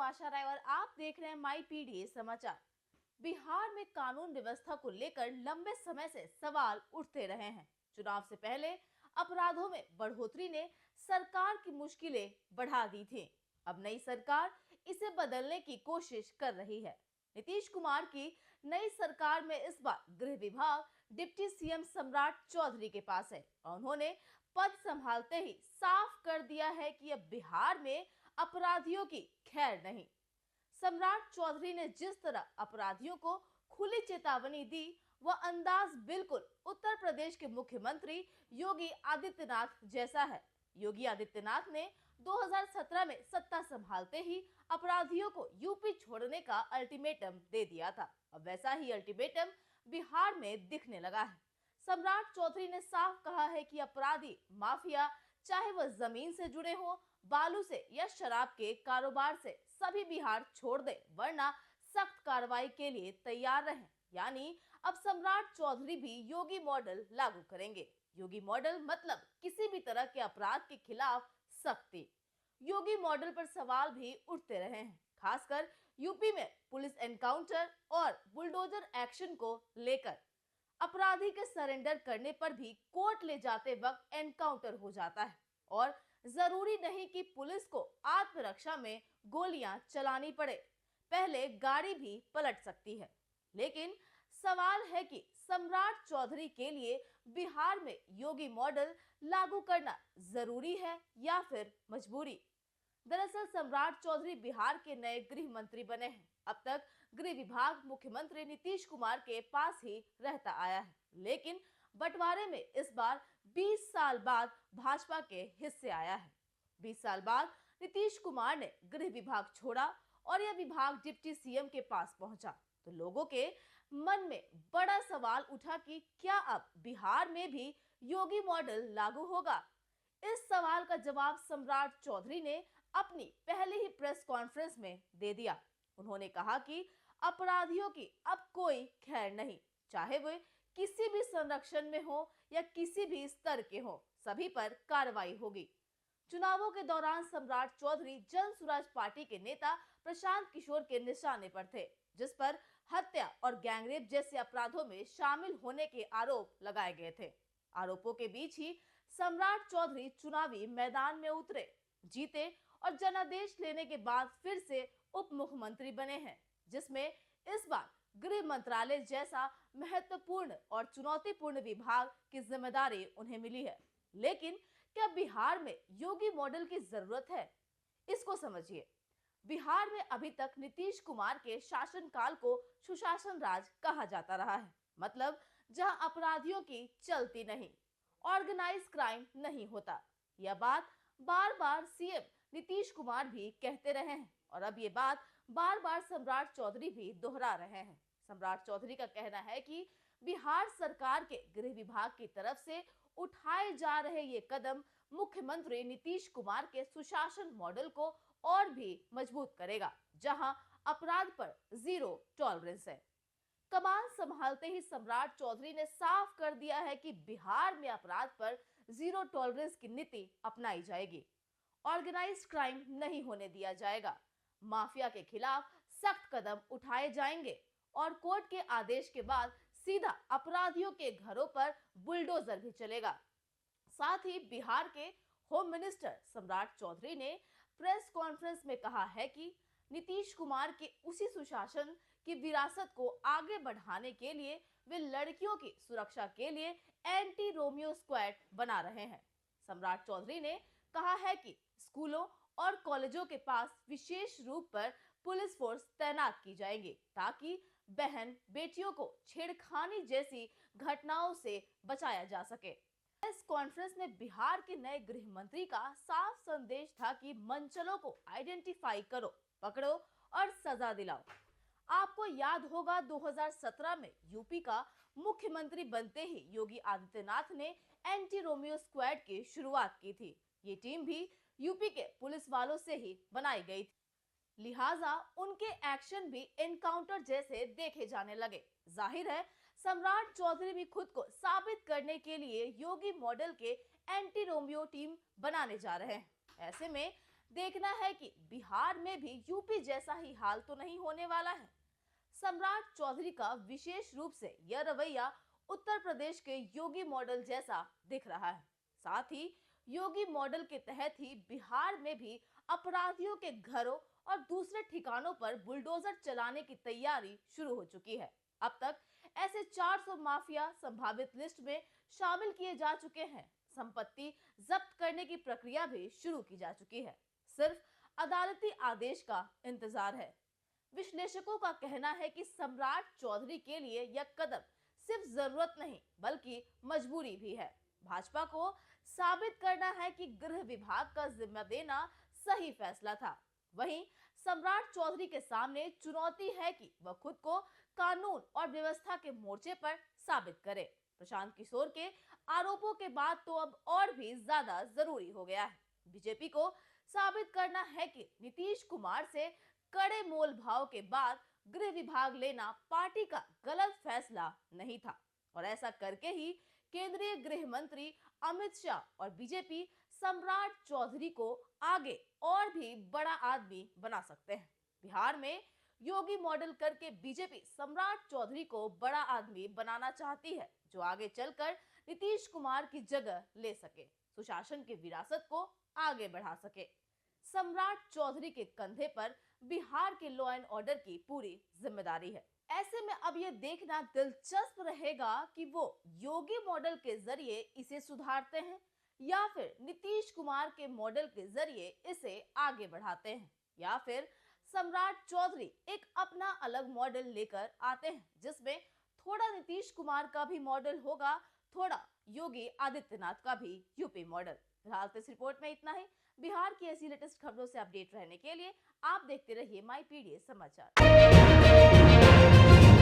आशा राय और आप देख रहे हैं माई पीडीए समाचार। बिहार में कानून व्यवस्था को लेकर लंबे समय से सवाल उठते रहे हैं। चुनाव से पहले अपराधों में बढ़ोतरी ने सरकार की मुश्किलें बढ़ा दी थी। अब नई सरकार इसे बदलने की कोशिश कर रही है। नीतीश कुमार की नई सरकार में इस बार गृह विभाग डिप्टी सीएम सम्राट चौधरी के पास है और उन्होंने पद संभालते ही साफ कर दिया है कि अब बिहार में अपराधियों की खैर नहीं। सम्राट चौधरी ने जिस तरह अपराधियों को खुली चेतावनी दी, वह अंदाज बिल्कुल उत्तर प्रदेश के मुख्यमंत्री योगी आदित्यनाथ जैसा है। योगी आदित्यनाथ ने 2017 में सत्ता संभालते ही अपराधियों को यूपी छोड़ने का अल्टीमेटम दे दिया था। अब वैसा ही अल्टीमेटम बिहार में दिखने लगा है। सम्राट चौधरी ने साफ कहा है कि अपराधी माफिया, चाहे वह जमीन से जुड़े हो, बालू से या शराब के कारोबार से, सभी बिहार छोड़ दे, वरना सख्त कार्रवाई के लिए तैयार रहें। यानी अब सम्राट चौधरी भी योगी मॉडल लागू करेंगे। योगी मॉडल मतलब किसी भी तरह के अपराध के खिलाफ सख्ती। योगी मॉडल पर सवाल भी उठते रहे हैं, खासकर यूपी में पुलिस एनकाउंटर और बुलडोजर एक्शन को लेकर। अपराधी के सरेंडर करने पर भी कोर्ट ले जाते वक्त एनकाउंटर हो जाता है और जरूरी नहीं कि पुलिस को आत्मरक्षा में गोलियां चलानी पड़े, पहले गाड़ी भी पलट सकती है। लेकिन सवाल है कि सम्राट चौधरी के लिए बिहार में योगी मॉडल लागू करना जरूरी है या फिर मजबूरी। दरअसल सम्राट चौधरी बिहार के नए गृह मंत्री बने हैं। अब तक गृह विभाग मुख्यमंत्री नीतीश कुमार के पास ही रहता आया है, लेकिन बंटवारे में इस बार 20 साल बाद भाजपा के हिस्से आया है। 20 साल बाद नीतीश कुमार ने गृह विभाग छोड़ा और यह विभाग डिप्टी सीएम के पास पहुंचा, तो लोगों के मन में बड़ा सवाल उठा कि क्या अब बिहार में भी योगी मॉडल लागू होगा। इस सवाल का जवाब सम्राट चौधरी ने अपनी पहले ही प्रेस कॉन्फ्रेंस में दे दिया। उन्होंने कहा कि अपराधियों की अब कोई खैर नहीं, चाहे वे किसी भी संरक्षण में हो या किसी भी स्तर के हो, सभी पर कार्रवाई होगी। चुनावों के दौरान सम्राट चौधरी जन स्वराज पार्टी के नेता प्रशांत किशोर के निशाने पर थे, जिस पर हत्या और गैंगरेप जैसे अपराधों में शामिल होने के आरोप लगाए गए थे। आरोपों के बीच ही सम्राट चौधरी चुनावी मैदान में उतरे, जीते और जनादेश लेने के बाद फिर से उप मुख्यमंत्री बने हैं, जिसमें इस बार गृह मंत्रालय जैसा महत्वपूर्ण और चुनौतीपूर्ण विभाग की जिम्मेदारी उन्हें मिली है। लेकिन क्या बिहार में योगी मॉडल की जरूरत है? इसको समझिए। बिहार में अभी तक नीतीश कुमार के शासनकाल को सुशासन राज कहा जाता रहा है, मतलब जहां अपराधियों की चलती नहीं, ऑर्गेनाइज क्राइम नहीं होता। यह बात बार बार सीएम नीतीश कुमार भी कहते रहे हैं और अब ये बात बार बार सम्राट चौधरी भी दोहरा रहे हैं। सम्राट चौधरी का कहना है कि बिहार सरकार के गृह विभाग की तरफ से उठाए जा रहे ये कदम मुख्यमंत्री नीतीश कुमार के सुशासन मॉडल को और भी मजबूत करेगा, जहां अपराध पर जीरो टॉलरेंस है। कमान संभालते ही सम्राट चौधरी ने साफ कर दिया है कि बिहार में अपराध पर जीरो टॉलरेंस की नीति अपनाई जाएगी। ऑर्गेनाइज्ड क्राइम नहीं होने दिया जाएगा, माफिया के खिलाफ सख्त कदम उठाए जाएंगे और कोर्ट के आदेश के बाद सीधा अपराधियों के घरों पर बुलडोजर भी चलेगा। साथ ही बिहार के होम मिनिस्टर सम्राट चौधरी ने प्रेस कॉन्फ्रेंस में कहा है कि नीतीश कुमार के उसी सुशासन की विरासत को आगे बढ़ाने के लिए वे लड़कियों की सुरक्षा के लिए एंटी रोमियो स्क्वाड बना रहे हैं। सम्राट चौधरी ने कहा है कि स्कूलों और कॉलेजों के पास विशेष रूप पर पुलिस फोर्स तैनात की जाएगी, ताकि बहन बेटियों को छेड़खानी जैसी घटनाओं से बचाया जा सके। इस कॉन्फ्रेंस में बिहार के नए गृह मंत्री का साफ संदेश था कि मंचलों को आइडेंटिफाई करो, पकड़ो और सजा दिलाओ। आपको याद होगा 2017 में यूपी का मुख्यमंत्री बनते ही योगी आदित्यनाथ ने एंटी रोमियो स्क्वाड की शुरुआत की थी। ये टीम भी यूपी के पुलिस वालों से ही बनाई गई थी, लिहाजा उनके एक्शन भी एनकाउंटर जैसे देखे जाने लगे। जाहिर है सम्राट चौधरी भी खुद को साबित करने के लिए योगी मॉडल के एंटी रोमियो टीम बनाने जा रहे हैं। ऐसे में देखना है कि बिहार में भी यूपी जैसा ही हाल तो नहीं होने वाला है। सम्राट चौधरी का विशेष रूप से यह रवैया उत्तर प्रदेश के योगी मॉडल जैसा दिख रहा है। साथ ही योगी मॉडल के तहत ही बिहार में भी अपराधियों के घरों और दूसरे ठिकानों पर बुलडोजर चलाने की तैयारी शुरू हो चुकी है। अब तक ऐसे 400 माफिया संभावित लिस्ट में शामिल किए जा चुके हैं। संपत्ति जब्त करने की प्रक्रिया भी शुरू की जा चुकी है। सिर्फ अदालती आदेश का इंतजार है। विश्लेषकों का कहना है कि सम्राट चौधरी के लिए यह कदम सिर्फ जरूरत नहीं बल्कि मजबूरी भी है। भाजपा को साबित करना है कि गृह विभाग का जिम्मा देना सही फैसला था। वहीं सम्राट चौधरी के सामने चुनौती है कि वह खुद को कानून और व्यवस्था के मोर्चे पर साबित करे। प्रशांत किशोर के आरोपों के बाद तो अब और भी ज्यादा जरूरी हो गया है। बीजेपी को साबित करना है कि नीतीश कुमार से कड़े मोल भाव के बाद गृह विभाग लेना पार्टी का गलत फैसला नहीं था और ऐसा करके ही केंद्रीय गृह मंत्री अमित शाह और बीजेपी सम्राट चौधरी को आगे और भी बड़ा आदमी बना सकते हैं। बिहार में योगी मॉडल करके बीजेपी सम्राट चौधरी को बड़ा आदमी बनाना चाहती है जो आगे चलकर नीतीश कुमार की जगह ले सके, सुशासन की विरासत को आगे बढ़ा सके। सम्राट चौधरी के कंधे पर बिहार के लॉ एंड ऑर्डर की पूरी जिम्मेदारी है। ऐसे में अब ये देखना दिलचस्प रहेगा कि वो योगी मॉडल के जरिए इसे सुधारते हैं या फिर नीतीश कुमार के मॉडल के जरिए इसे आगे बढ़ाते हैं, या फिर सम्राट चौधरी एक अपना अलग मॉडल लेकर आते हैं जिसमें थोड़ा नीतीश कुमार का भी मॉडल होगा, थोड़ा योगी आदित्यनाथ का भी यूपी मॉडल। फिलहाल इस रिपोर्ट में इतना ही। बिहार की ऐसी लेटेस्ट खबरों से अपडेट रहने के लिए आप देखते रहिए माई पीडीएस समाचार।